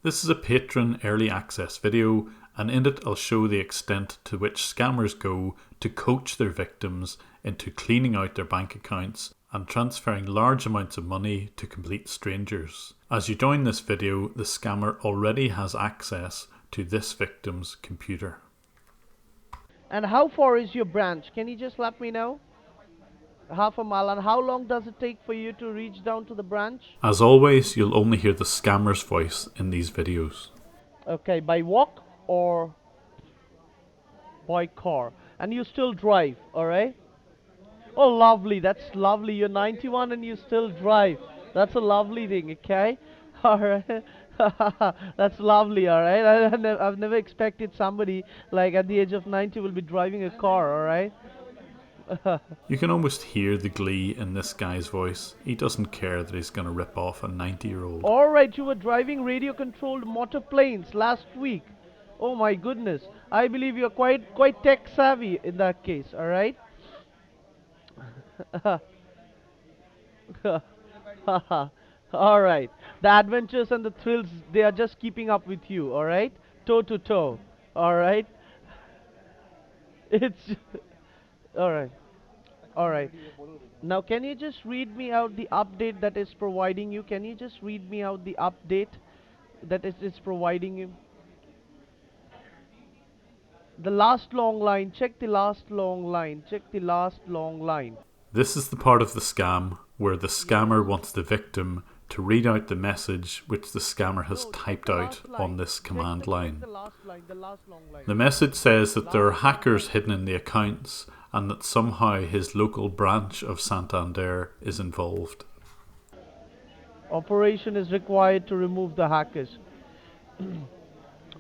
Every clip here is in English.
This is a Patreon early access video, and in it I'll show the extent to which scammers go to coach their victims into cleaning out their bank accounts and transferring large amounts of money to complete strangers. As you join this video, the scammer already has access to this victim's computer. And how far is your branch? Can you just let me know? Half a mile. And how long does it take for you to reach down to the branch? As always, you'll only hear the scammer's voice in these videos. Okay, by walk or by car? And you still drive, alright? Oh, lovely. That's lovely. You're 91 and you still drive. That's a lovely thing, okay? Alright. That's lovely, alright? I've never expected somebody like at the age of 90 will be driving a car, alright? You can almost hear the glee in this guy's voice. He doesn't care that he's going to rip off a 90-year-old. Alright, you were driving radio-controlled motor planes last week. Oh my goodness. I believe you're quite tech savvy in that case, alright? Alright. The adventures and the thrills, they are just keeping up with you, alright? Toe to toe. Alright? It's alright. Alright. Now can you just read me out the update that is providing you? Can you just read me out the update that is providing you? The last long line. Check the last long line. Check the last long line. This is the part of the scam where the scammer wants the victim to read out the message which the scammer has typed out on this command line. The message says that there are hackers hidden in the accounts and that somehow his local branch of Santander is involved. Operation is required to remove the hackers.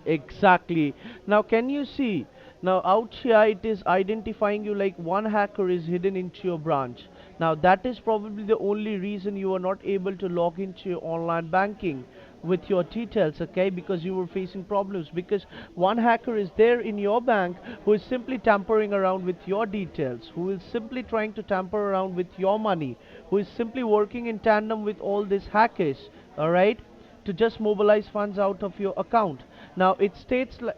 Exactly. Now can you see? Now out here it is identifying you like one hacker is hidden into your branch. Now that is probably the only reason you are not able to log into your online banking with your details, okay? Because you were facing problems, because one hacker is there in your bank who is simply tampering around with your details, who is simply trying to tamper around with your money, who is simply working in tandem with all these hackers, alright, to just mobilize funds out of your account. Now it states like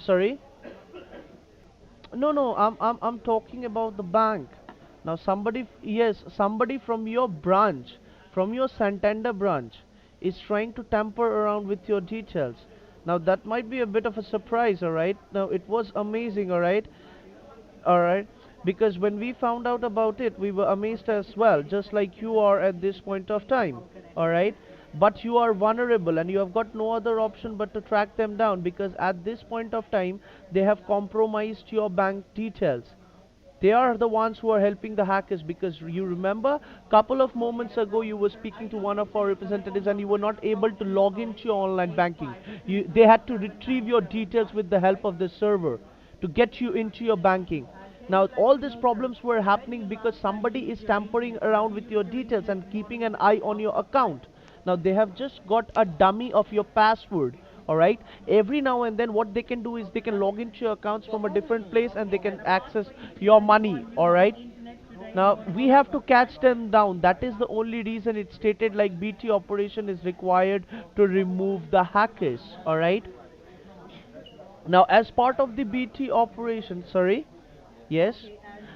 sorry? No, I'm talking about the bank. Now somebody from your branch, from your Santander branch, is trying to tamper around with your details. Now that might be a bit of a surprise, alright? Now it was amazing, alright? Because when we found out about it, we were amazed as well, just like you are at this point of time, alright? But you are vulnerable and you have got no other option but to track them down, because at this point of time they have compromised your bank details. They are the ones who are helping the hackers, because you remember couple of moments ago you were speaking to one of our representatives and you were not able to log into your online banking. They had to retrieve your details with the help of the server to get you into your banking. Now all these problems were happening because somebody is tampering around with your details and keeping an eye on your account. Now they have just got a dummy of your password, alright? Every now and then what they can do is they can log into your accounts from a different place and they can access your money, alright? Now we have to catch them down. That is the only reason it stated like BT operation is required to remove the hackers, alright? Now as part of the BT operation, sorry, yes,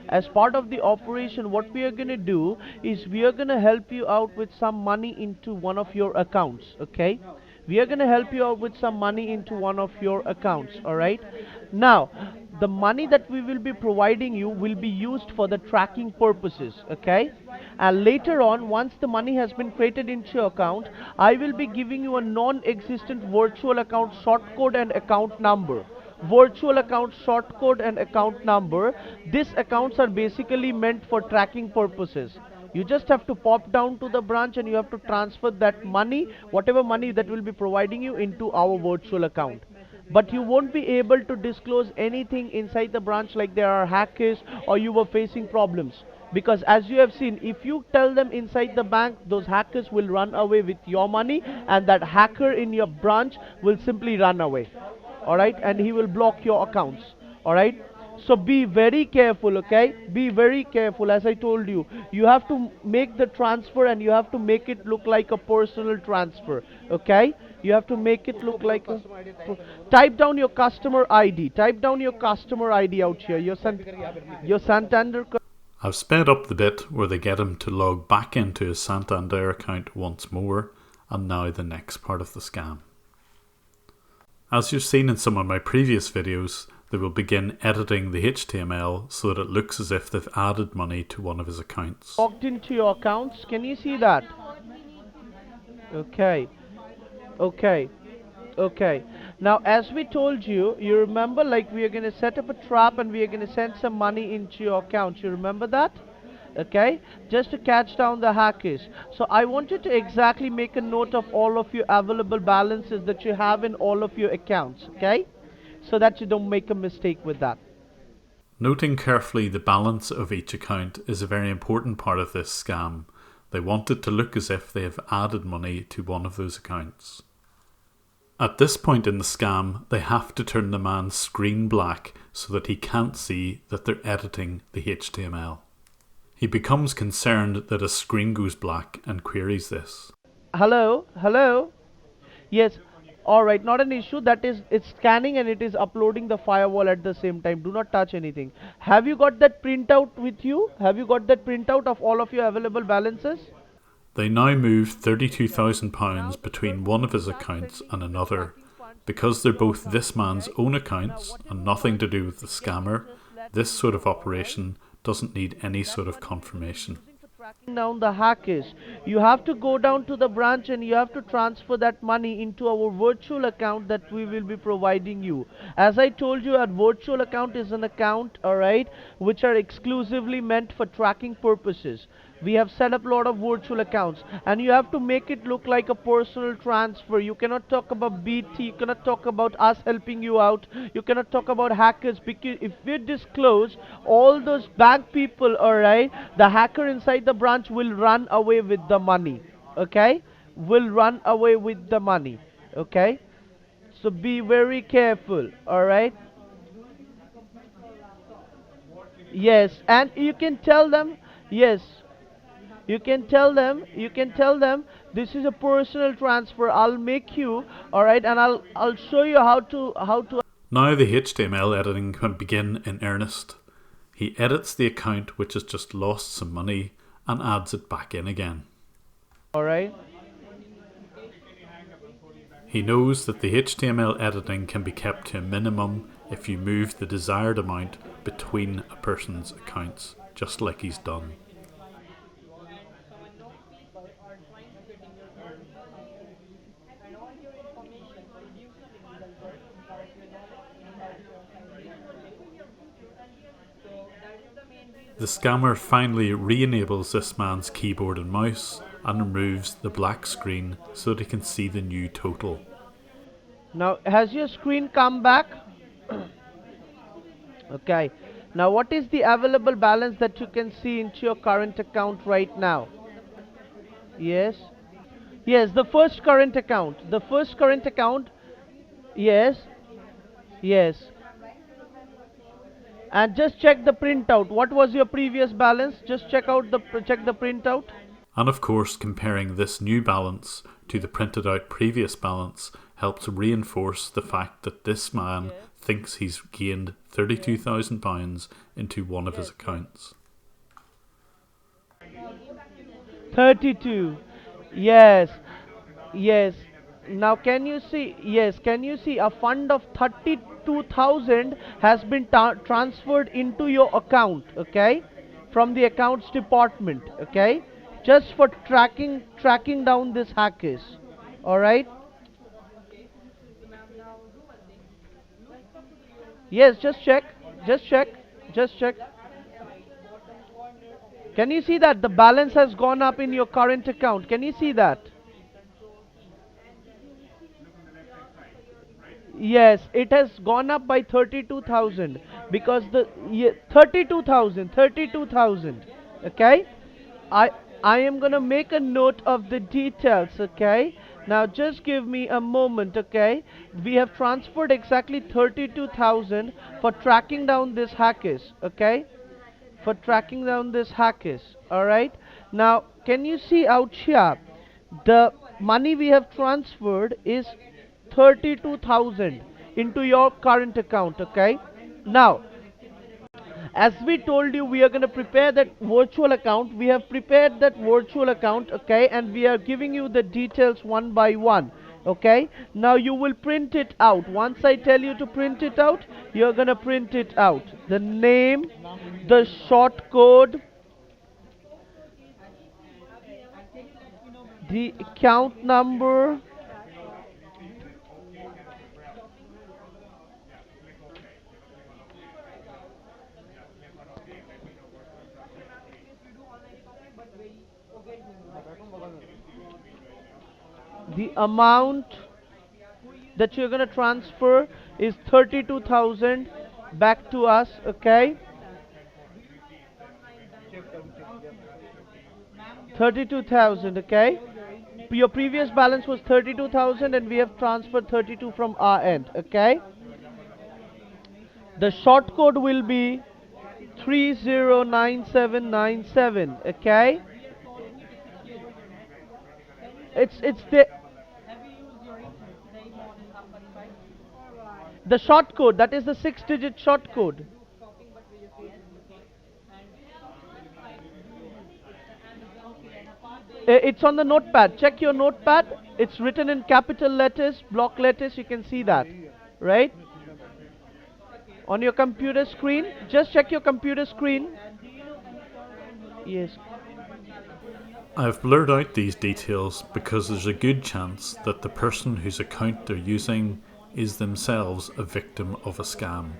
as part of the operation, what we are gonna do is we are gonna help you out with some money into one of your accounts, okay? We are gonna help you out with some money into one of your accounts, alright? Now the money that we will be providing you will be used for the tracking purposes, okay? And later on, once the money has been created into your account, I will be giving you a non-existent virtual account short code and account number. Virtual account short code and account number. These accounts are basically meant for tracking purposes. You just have to pop down to the branch and you have to transfer that money, whatever money that will be providing you, into our virtual account. But you won't be able to disclose anything inside the branch like there are hackers or you were facing problems, because as you have seen, if you tell them inside the bank, those hackers will run away with your money and that hacker in your branch will simply run away, alright, and he will block your accounts, alright. So be very careful, okay? Be very careful. As I told you, you have to make the transfer and you have to make it look like a personal transfer, okay? You have to make it look like a type down your customer ID. Type down your customer ID out here. Your Santander. I've sped up the bit where they get him to log back into his Santander account once more, and now the next part of the scam. As you've seen in some of my previous videos, they will begin editing the HTML so that it looks as if they've added money to one of his accounts. Logged into your accounts. Can you see that? Okay. Okay. Okay. Now, as we told you, you remember, like, we are going to set up a trap and we are going to send some money into your account. You remember that? Okay, just to catch down the hackers. So I want you to exactly make a note of all of your available balances that you have in all of your accounts. Okay, so that you don't make a mistake with that. Noting carefully the balance of each account is a very important part of this scam. They want it to look as if they have added money to one of those accounts. At this point in the scam, they have to turn the man's screen black so that he can't see that they're editing the HTML. He becomes concerned that his screen goes black and queries this. Hello? Hello? Yes. Alright, not an issue. That is, it's scanning and it is uploading the firewall at the same time. Do not touch anything. Have you got that printout with you? Have you got that printout of all of your available balances? They now move £32,000 between one of his accounts and another. Because they're both this man's own accounts and nothing to do with the scammer, this sort of operation doesn't need any sort of confirmation. Tracking down the hackers, you have to go down to the branch and you have to transfer that money into our virtual account that we will be providing you. As I told you, our virtual account is an account, alright, which are exclusively meant for tracking purposes. We have set up a lot of virtual accounts and you have to make it look like a personal transfer. You cannot talk about BT, you cannot talk about us helping you out, you cannot talk about hackers, because if we disclose all those bank people, alright, the hacker inside the branch will run away with the money. Okay, will run away with the money. Okay, so be very careful. Alright, yes, and you can tell them, yes, you can tell them this is a personal transfer. I'll make you, all right, and I'll show you how to. Now the HTML editing can begin in earnest. He edits the account which has just lost some money and adds it back in again. All right, He knows that the HTML editing can be kept to a minimum if you move the desired amount between a person's accounts, just like he's done. The scammer finally re-enables this man's keyboard and mouse and removes the black screen so that he can see the new total. now has your screen come back? Okay, now what is the available balance that you can see into your current account right now? Yes, yes, the first current account, yes, yes. And just check the printout. What was your previous balance? Just check the printout. And of course, comparing this new balance to the printed out previous balance helps reinforce the fact that this man thinks he's gained £32,000 into one of his accounts. 32. Yes. Yes. Now can you see? Yes. Can you see a fund of 32,000 has been transferred into your account? Okay, from the accounts department. Okay, just for tracking down these hackers. All right. Yes. Just check. Just check. Just check. Can you see that the balance has gone up in your current account? Can you see that? Yes, it has gone up by 32,000 because the 32,000. Okay, I I am gonna make a note of the details. Okay, now just give me a moment. Okay, we have transferred exactly 32,000 for tracking down these hackers. Okay, for tracking down these hackers. All right. Now, can you see out here the money we have transferred is 32,000 into your current account. Okay, now as we told you, we are going to prepare that virtual account. We have prepared that virtual account, okay, and we are giving you the details one by one. Okay, now you will print it out. Once I tell you to print it out, you're going to print it out. The name, the short code, the account number, the amount that you're going to transfer is 32,000 back to us. Okay, 32,000. Okay, your previous balance was 32,000 and we have transferred 32 from our end. Okay, the short code will be 309797. Okay, it's the short code, that is the 6-digit short code. It's on the notepad. Check your notepad. It's written in capital letters, block letters. You can see that, right? On your computer screen. Just check your computer screen. Yes. I've blurred out these details because there's a good chance that the person whose account they're using is themselves a victim of a scam.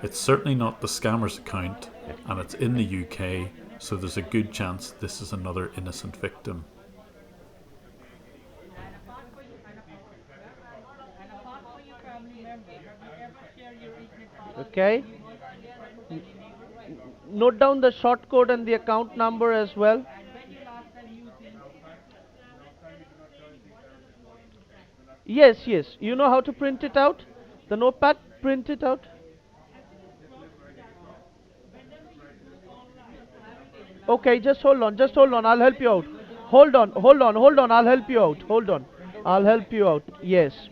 It's certainly not the scammer's account, and it's in the UK, so there's a good chance this is another innocent victim. Okay. Note down the short code and the account number as well. Yes, yes. You know how to print it out? The notepad, print it out. Okay, just hold on, just hold on. I'll help you out. Hold on, hold on, hold on. I'll help you out. Hold on. I'll help you out. Yes.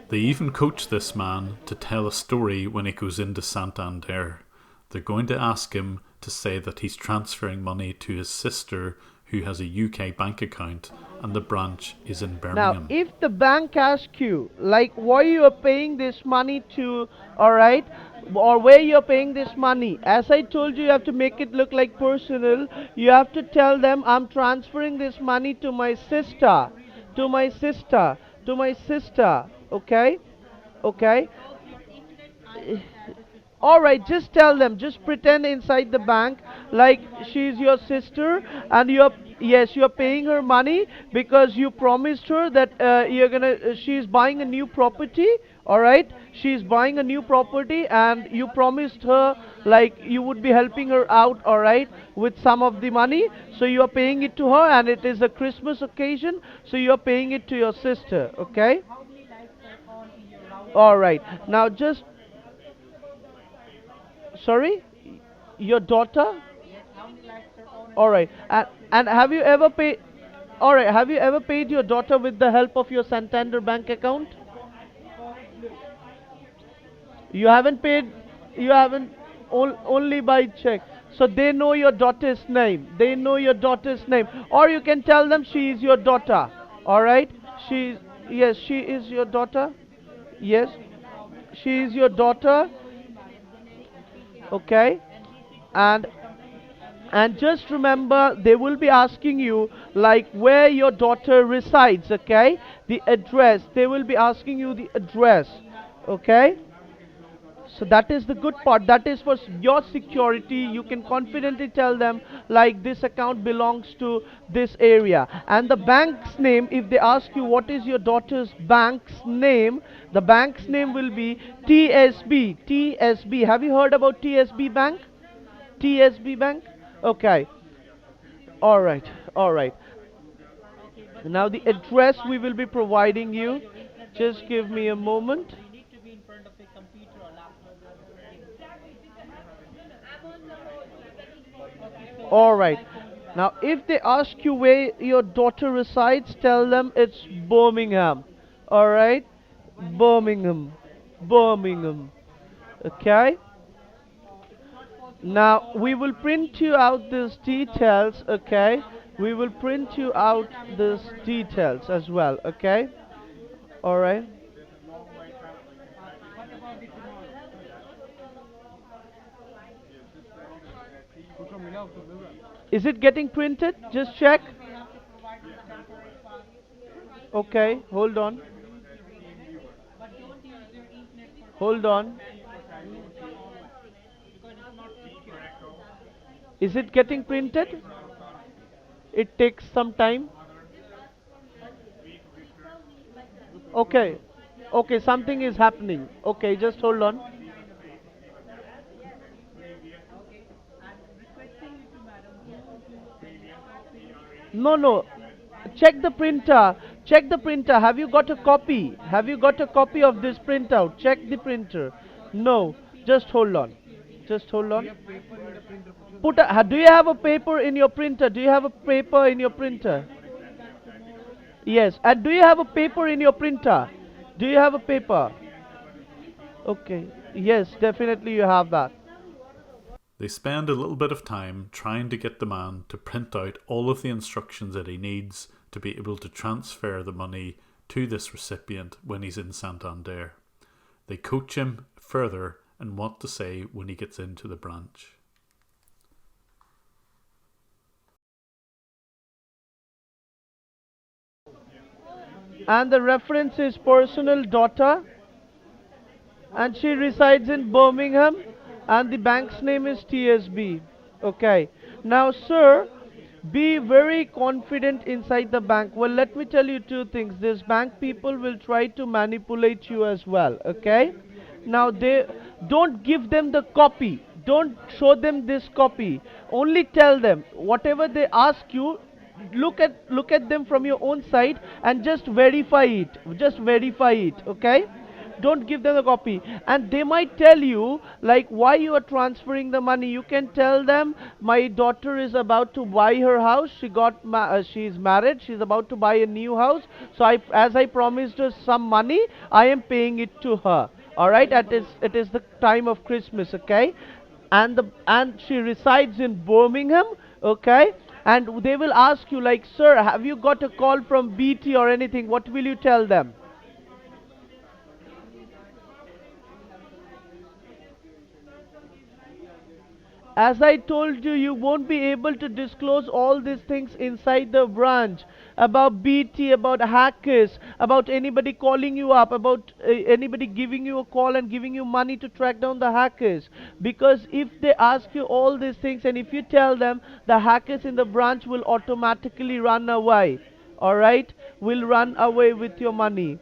They even coach this man to tell a story when he goes into Santander. They're going to ask him to say that he's transferring money to his sister who has a UK bank account and the branch is in Now, Birmingham. if the bank asks you, like, why you are paying this money to, alright, or where you're paying this money, as I told you, you have to make it look like personal. You have to tell them, I'm transferring this money to my sister, to my sister, to my sister. Okay? Okay? Alright, just tell them, just pretend inside the bank like she's your sister and you're, yes, you're paying her money because you promised her that she's buying a new property. Alright, she's buying a new property and you promised her like you would be helping her out, alright, with some of the money. So you are paying it to her and it is a Christmas occasion, so you are paying it to your sister. Okay? Alright, now just, sorry? Your daughter? All right. And have you ever paid? All right. Have you ever paid your daughter with the help of your Santander Bank account? You haven't paid. You haven't. Only by check. So they know your daughter's name. They know your daughter's name. Or you can tell them she is your daughter. All right. She. Yes, she is your daughter. Yes, she is your daughter. Okay. And just remember, they will be asking you like where your daughter resides. Okay, the address, they will be asking you the address. Okay, so that is the good part, that is for your security. You can confidently tell them like this account belongs to this area. And the bank's name, if they ask you what is your daughter's bank's name, the bank's name will be TSB. TSB, have you heard about TSB Bank? TSB Bank. Okay. All right. All right. Now the address we will be providing you. Just give me a moment. All right. Now, if they ask you where your daughter resides, tell them it's Birmingham. Alright? Birmingham. Birmingham. Okay? Now, we will print you out these details, okay? We will print you out these details as well, okay? Alright? Is it getting printed? Just check. Okay, hold on. Hold on. Is it getting printed? It takes some time. Okay. Okay, something is happening. Okay, just hold on. No, no. Check the printer. Check the printer. Have you got a copy? Have you got a copy of this printout? Check the printer. No. Just hold on. Just hold on. Do you have a paper in your printer? Do you have a paper in your printer? Yes. And do you have a paper in your printer? Do you have a paper? Okay. Yes, definitely you have that. They spend a little bit of time trying to get the man to print out all of the instructions that he needs to be able to transfer the money to this recipient when he's in Santander. They coach him further and what to say when he gets into the branch. And the reference is personal daughter, and she resides in Birmingham, and the bank's name is TSB. Okay. Now, sir, be very confident inside the bank. Well, let me tell you two things. This bank people will try to manipulate you as well. Okay. Now, they don't give them the copy. Don't show them this copy. Only tell them whatever they ask you. Look at them from your own side and just verify it. Just verify it. Okay. Don't give them a copy, and they might tell you like why you are transferring the money. You can tell them my daughter is about to buy her house. She's married, she's about to buy a new house, so as I promised her some money, I am paying it to her. All right, it is the time of Christmas. Okay, and she resides in Birmingham. Okay, and they will ask you like, sir, have you got a call from BT or anything? What will you tell them? As I told you, you won't be able to disclose all these things inside the branch about BT, about hackers, about anybody calling you up, about anybody giving you a call and giving you money to track down the hackers. Because if they ask you all these things and if you tell them, the hackers in the branch will automatically run away. Alright? Will run away with your money.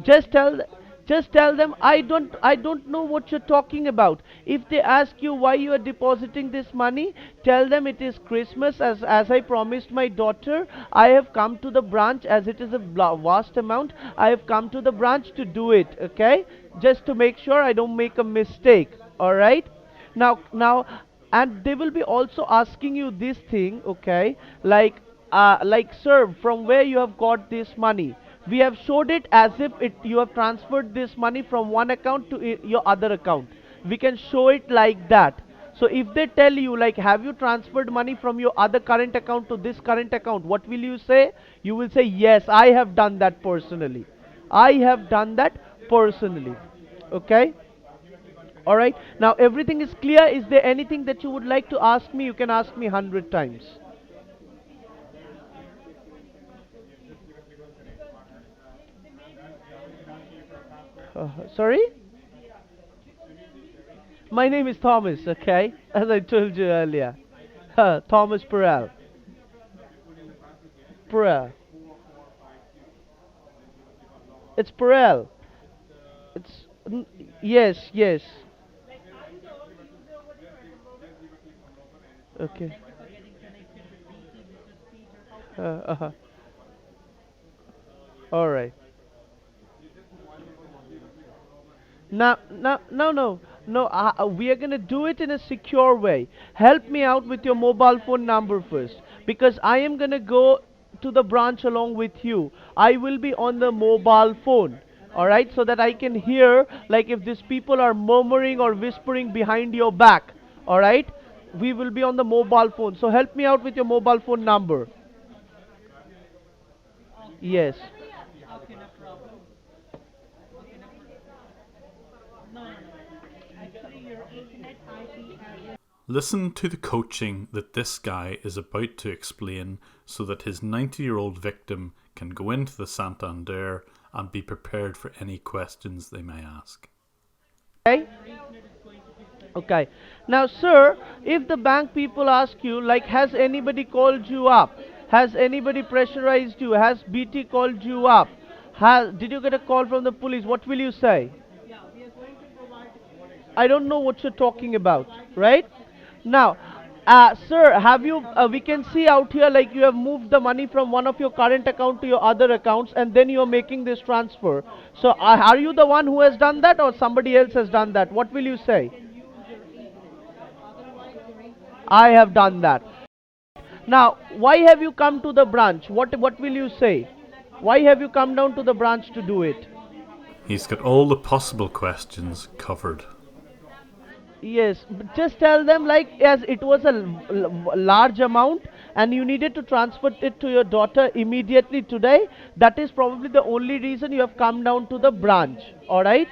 Just tell just tell them I don't know what you're talking about. If they ask you why you are depositing this money, tell them it is Christmas, as I promised my daughter. I have come to the branch as it is a vast amount. I have come to the branch to do it, okay? Just to make sure I don't make a mistake. All right? Now, and they will be also asking you this thing, okay? Like, sir, from where you have got this money? We have showed it as if you have transferred this money from one account to your other account. We can show it like that. So if they tell you like, have you transferred money from your other current account to this current account, what will you say? You will say, yes, I have done that personally. I have done that personally. Okay? Alright? Now everything is clear. Is there anything that you would like to ask me? You can ask me 100 times. Sorry? My name is Thomas, okay? As I told you earlier. Thomas Perel. Perel. It's Perel. Yes, yes. Okay. Uh-huh. All right. No. We are gonna do it in a secure way. Help me out with your mobile phone number first. because I am gonna go to the branch along with you. I will be on the mobile phone. Alright, so that I can hear like if these people are murmuring or whispering behind your back. Alright, we will be on the mobile phone. So help me out with your mobile phone number. Yes. Listen to the coaching that this guy is about to explain so that his 90-year-old victim can go into the Santander and be prepared for any questions they may ask. Okay. Okay. Now, sir, if the bank people ask you, like, has anybody called you up? Has anybody pressurized you? Has BT called you up? Did you get a call from the police? What will you say? I don't know what you're talking about, right? Now, sir, have you, we can see out here like you have moved the money from one of your current account to your other accounts and then you're making this transfer. So, are you the one who has done that or somebody else has done that? What will you say? I have done that. Now, why have you come to the branch? What will you say? Why have you come down to the branch to do it? He's got all the possible questions covered. Yes, just tell them like as it was a large amount and you needed to transfer it to your daughter immediately today. That is probably the only reason you have come down to the branch. All right?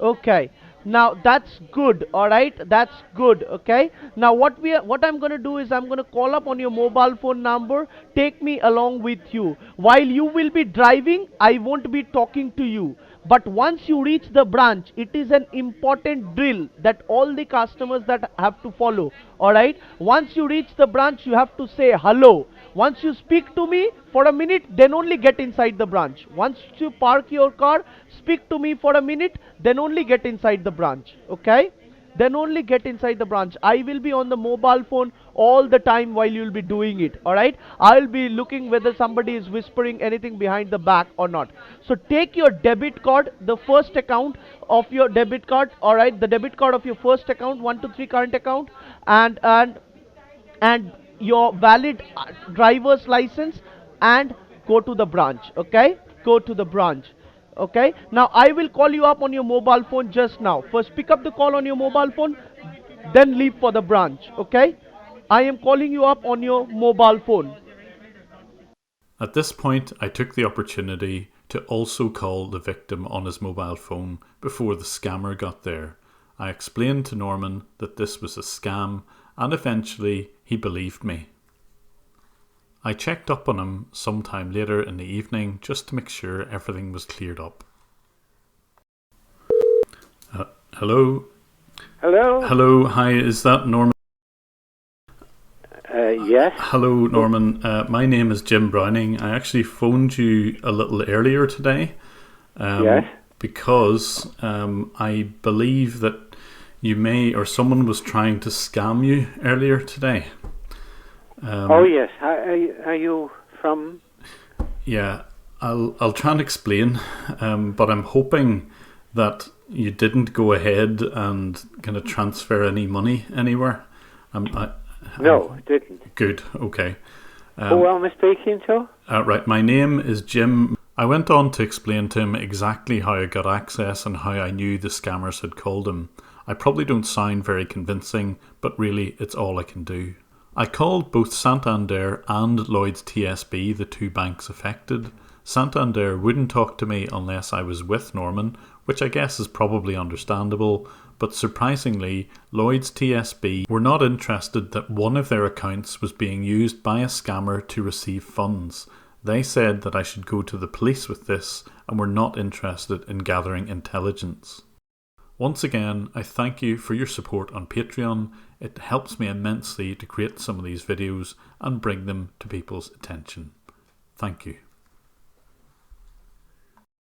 Okay. Now that's good. All right? That's good. Okay. Now what I'm going to do is I'm going to call up on your mobile phone number. Take me along with you. While you will be driving, I won't be talking to you. But once you reach the branch, it is an important drill that all the customers that have to follow. All right. Once you reach the branch, you have to say hello. Once you speak to me for a minute, then only get inside the branch. Once you park your car, speak to me for a minute, then only get inside the branch. Okay? Then only get inside the branch. I will be on the mobile phone all the time while you'll be doing it. Alright? I'll be looking whether somebody is whispering anything behind the back or not. So take your debit card, the first account of your debit card, alright, the debit card of your first account, 123 current account, and your valid driver's license, and go to the branch. Okay, go to the branch. Okay, now I will call you up on your mobile phone just now. First pick up the call on your mobile phone, then leave for the branch. Okay, I am calling you up on your mobile phone. At this point, I took the opportunity to also call the victim on his mobile phone before the scammer got there. I explained to Norman that this was a scam, and eventually he believed me. I checked up on him sometime later in the evening just to make sure everything was cleared up. Hello? Hello? Hello, hi, is that Norman? Yes. Hello, Norman. My name is Jim Browning. I actually phoned you a little earlier today. Yes. Because I believe that you may, or someone was trying to scam you earlier today. Oh, yes. Are you from? Yeah, I'll try and explain, but I'm hoping that you didn't go ahead and kind of transfer any money anywhere. No, I didn't. Good, okay. Who am I speaking to? Right, my name is Jim. I went on to explain to him exactly how I got access and how I knew the scammers had called him. I probably don't sound very convincing, but really it's all I can do. I called both Santander and Lloyds TSB, the two banks affected. Santander wouldn't talk to me unless I was with Norman, which I guess is probably understandable, but surprisingly, Lloyds TSB were not interested that one of their accounts was being used by a scammer to receive funds. They said that I should go to the police with this and were not interested in gathering intelligence. Once again, I thank you for your support on Patreon. It helps me immensely to create some of these videos and bring them to people's attention. Thank you.